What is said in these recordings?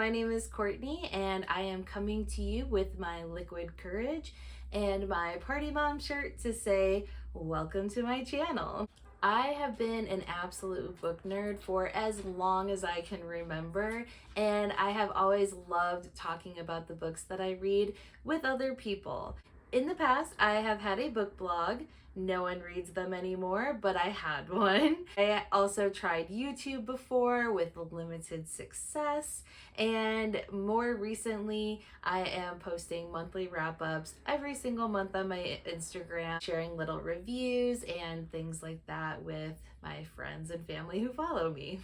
my name is Courtney, and I am coming to you with my liquid courage and my party mom shirt to say, welcome to my channel. I have been an absolute book nerd for as long as I can remember, and I have always loved talking about the books that I read with other people. In the past, I have had a book blog. No one reads them anymore, but I had one. I also tried YouTube before with limited success, and more recently, I am posting monthly wrap-ups every single month on my Instagram, sharing little reviews and things like that with my friends and family who follow me.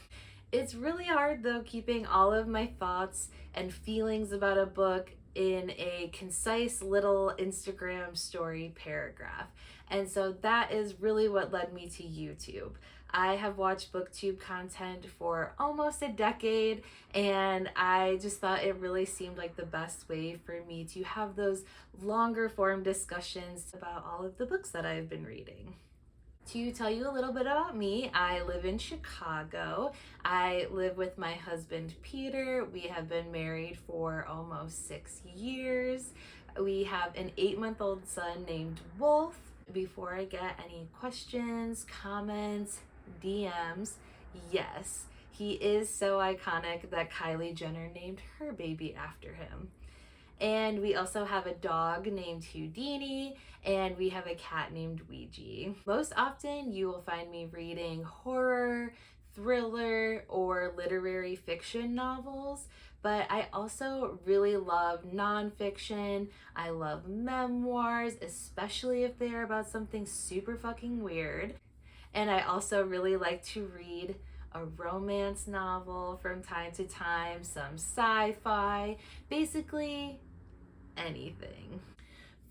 It's really hard though, keeping all of my thoughts and feelings about a book in a concise little Instagram story paragraph. And so that is really what led me to YouTube. I have watched Booktube content for almost a decade, and I just thought it really seemed like the best way for me to have those longer form discussions about all of the books that I've been reading. To tell you a little bit about me, I live in Chicago. I live with my husband, Peter. We have been married for almost 6 years. We have an 8-month-old son named Wolf. Before I get any questions, comments, DMs, yes, he is so iconic that Kylie Jenner named her baby after him. And we also have a dog named Houdini, and we have a cat named Ouija. Most often you will find me reading horror, thriller, or literary fiction novels, but I also really love nonfiction. I love memoirs, especially if they are about something super fucking weird. And I also really like to read a romance novel from time to time, some sci-fi, basically anything.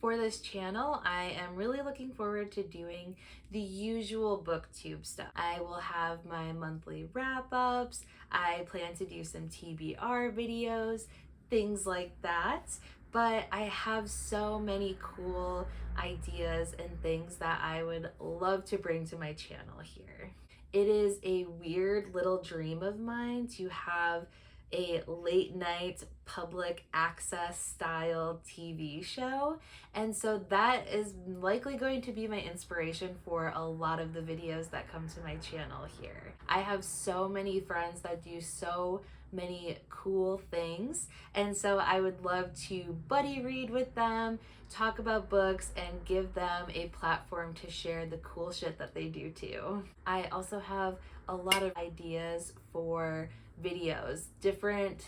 For this channel, I am really looking forward to doing the usual Booktube stuff. I will have my monthly wrap-ups, I plan to do some TBR videos, things like that, but I have so many cool ideas and things that I would love to bring to my channel here. It is a weird little dream of mine to have a late night public access style TV show, and so that is likely going to be my inspiration for a lot of the videos that come to my channel here. I have so many friends that do so many cool things, and so I would love to buddy read with them, talk about books, and give them a platform to share the cool shit that they do too. I also have a lot of ideas for videos, different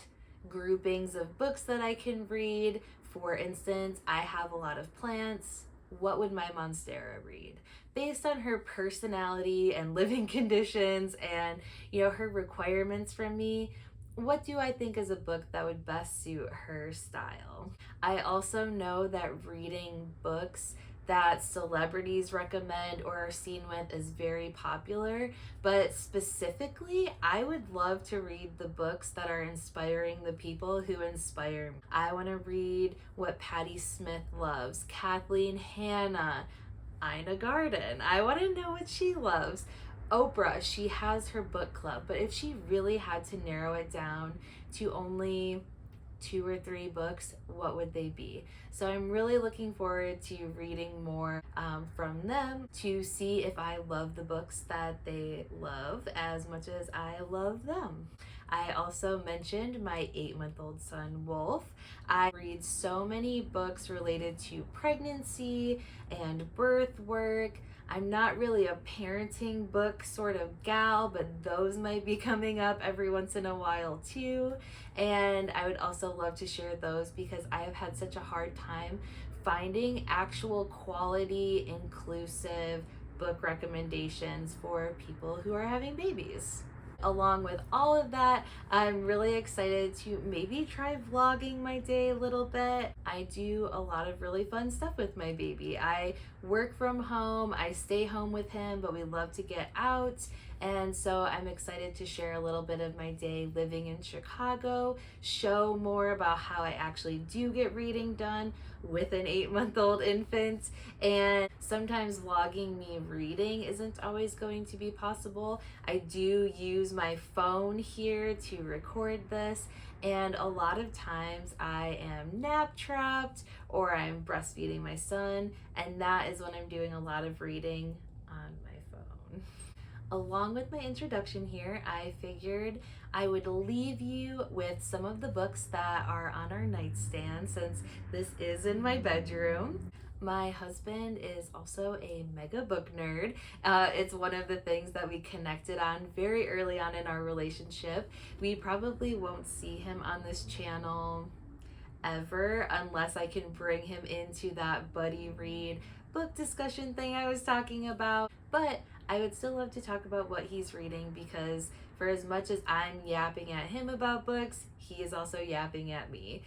groupings of books that I can read. For instance, I have a lot of plants. What would my Monstera read? Based on her personality and living conditions and, her requirements from me, what do I think is a book that would best suit her style? I also know that reading books that celebrities recommend or are seen with is very popular, but specifically, I would love to read the books that are inspiring the people who inspire me. I want to read what Patti Smith loves, Kathleen Hanna, Ina Garten. I want to know what she loves. Oprah, she has her book club, but if she really had to narrow it down to only 2 or 3 books, what would they be? So I'm really looking forward to reading more from them to see if I love the books that they love as much as I love them. I also mentioned my 8-month-old son, Wolf. I read so many books related to pregnancy and birth work. I'm not really a parenting book sort of gal, but those might be coming up every once in a while too. And I would also love to share those because I have had such a hard time finding actual quality, inclusive book recommendations for people who are having babies. Along with all of that, I'm really excited to maybe try vlogging my day a little bit. I do a lot of really fun stuff with my baby. I work from home, I stay home with him, but we love to get out. And so I'm excited to share a little bit of my day living in Chicago, show more about how I actually do get reading done with an 8-month-old infant. And sometimes vlogging me reading isn't always going to be possible. I do use my phone here to record this, And a lot of times I am nap trapped or I'm breastfeeding my son, and that is when I'm doing a lot of reading on my phone. Along with my introduction here, I figured I would leave you with some of the books that are on our nightstand since this is in my bedroom. My husband is also a mega book nerd. It's one of the things that we connected on very early on in our relationship. We probably won't see him on this channel ever unless I can bring him into that buddy read book discussion thing I was talking about. But I would still love to talk about what he's reading because for as much as I'm yapping at him about books, he is also yapping at me.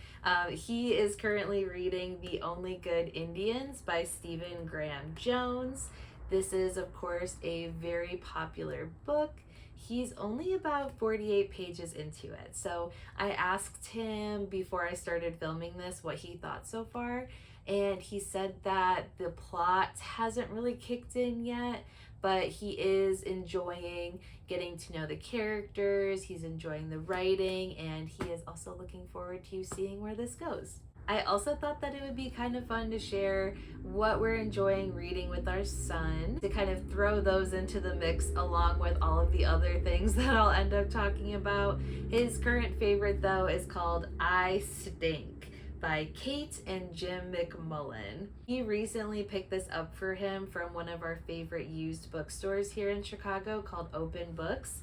He is currently reading The Only Good Indians by Stephen Graham Jones. This is, of course, a very popular book. He's only about 48 pages into it. So I asked him before I started filming this what he thought so far, and he said that the plot hasn't really kicked in yet, but he is enjoying getting to know the characters, he's enjoying the writing, and he is also looking forward to seeing where this goes. I also thought that it would be kind of fun to share what we're enjoying reading with our son, to kind of throw those into the mix along with all of the other things that I'll end up talking about. His current favorite, though, is called I Stink by Kate and Jim McMullen. He recently picked this up for him from one of our favorite used bookstores here in Chicago called Open Books,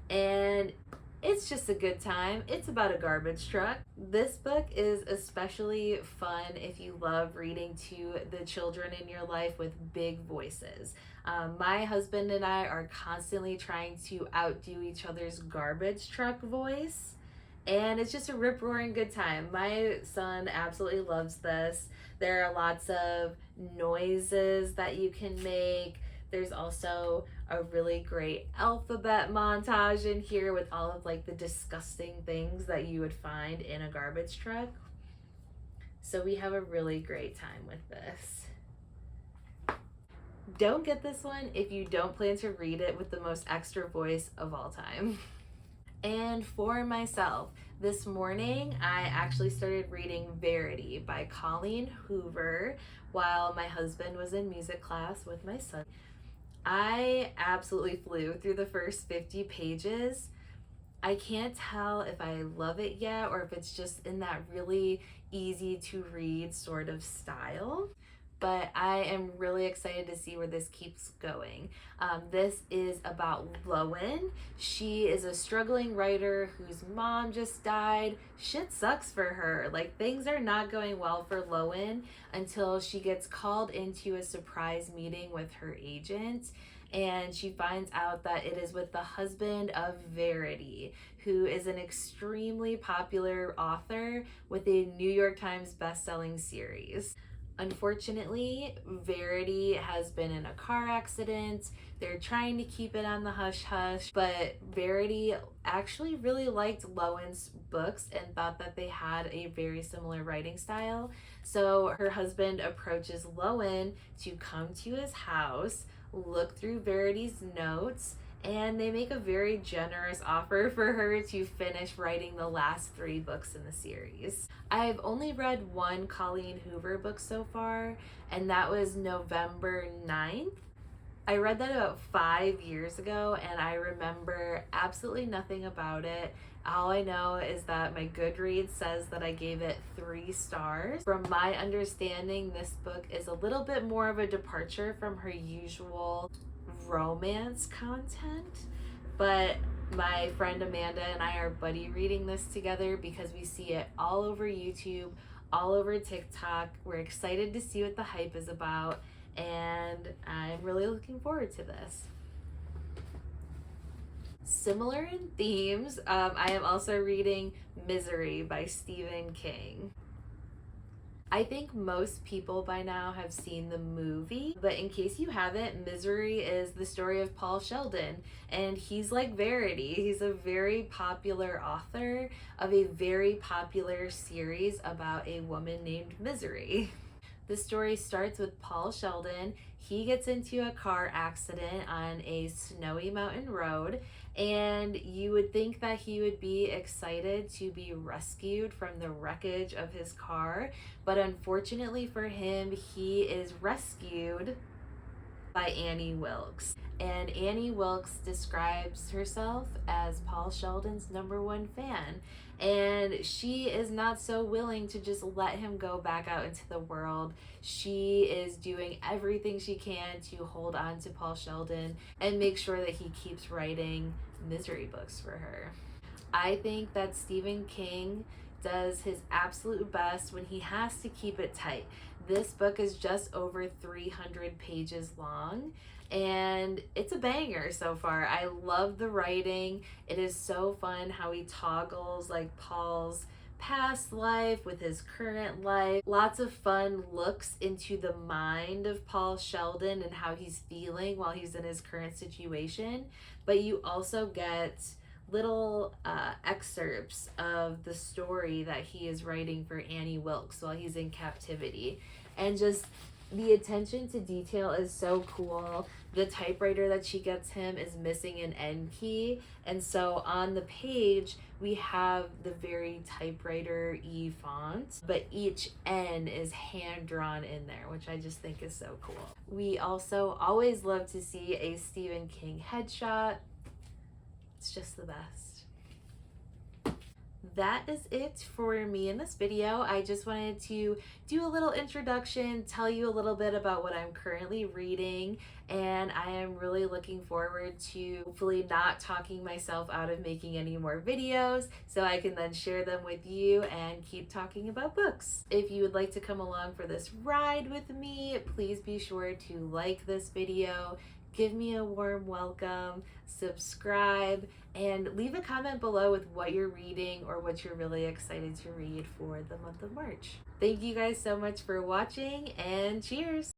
and it's just a good time. It's about a garbage truck. This book is especially fun if you love reading to the children in your life with big voices. My husband and I are constantly trying to outdo each other's garbage truck voice, and it's just a rip-roaring good time. My son absolutely loves this. There are lots of noises that you can make. There's also a really great alphabet montage in here with all of like the disgusting things that you would find in a garbage truck. So we have a really great time with this. Don't get this one if you don't plan to read it with the most extra voice of all time. And for myself, this morning I actually started reading Verity by Colleen Hoover while my husband was in music class with my son. I absolutely flew through the first 50 pages. I can't tell if I love it yet or if it's just in that really easy to read sort of style, but I am really excited to see where this keeps going. This is about Lowen. She is a struggling writer whose mom just died. Shit sucks for her. Like, things are not going well for Lowen until she gets called into a surprise meeting with her agent, and she finds out that it is with the husband of Verity, who is an extremely popular author with a New York Times best-selling series. Unfortunately, Verity has been in a car accident. They're trying to keep it on the hush-hush, but Verity actually really liked Lowen's books and thought that they had a very similar writing style. So her husband approaches Lowen to come to his house, look through Verity's notes, and they make a very generous offer for her to finish writing the last 3 books in the series. I've only read one Colleen Hoover book so far, and that was November 9th. I read that about 5 years ago, and I remember absolutely nothing about it. All I know is that my Goodreads says that I gave it 3 stars. From my understanding, this book is a little bit more of a departure from her usual romance content, but my friend Amanda and I are buddy reading this together because we see it all over YouTube, all over TikTok. We're excited to see what the hype is about, and I'm really looking forward to this. Similar in themes, I am also reading Misery by Stephen King. I think most people by now have seen the movie, but in case you haven't, Misery is the story of Paul Sheldon, and he's like Verity. He's a very popular author of a very popular series about a woman named Misery. The story starts with Paul Sheldon. He gets into a car accident on a snowy mountain road, and you would think that he would be excited to be rescued from the wreckage of his car, but unfortunately for him, he is rescued by Annie Wilkes. And Annie Wilkes describes herself as Paul Sheldon's #1 fan. And she is not so willing to just let him go back out into the world. She is doing everything she can to hold on to Paul Sheldon and make sure that he keeps writing misery books for her. I think that Stephen King does his absolute best when he has to keep it tight. This book is just over 300 pages long, and it's a banger so far. I love the writing. It is so fun how he toggles like Paul's past life with his current life. Lots of fun looks into the mind of Paul Sheldon and how he's feeling while he's in his current situation. But you also get little excerpts of the story that he is writing for Annie Wilkes while he's in captivity. And just the attention to detail is so cool. The typewriter that she gets him is missing an N key, and so on the page we have the very typewriter-y font, but each N is hand drawn in there, which I just think is so cool. We also always love to see a Stephen King headshot. It's just the best. That is it for me in this video. I just wanted to do a little introduction, tell you a little bit about what I'm currently reading, and I am really looking forward to hopefully not talking myself out of making any more videos so I can then share them with you and keep talking about books. If you would like to come along for this ride with me, please be sure to like this video, give me a warm welcome, subscribe, and leave a comment below with what you're reading or what you're really excited to read for the month of March. Thank you guys so much for watching, and cheers!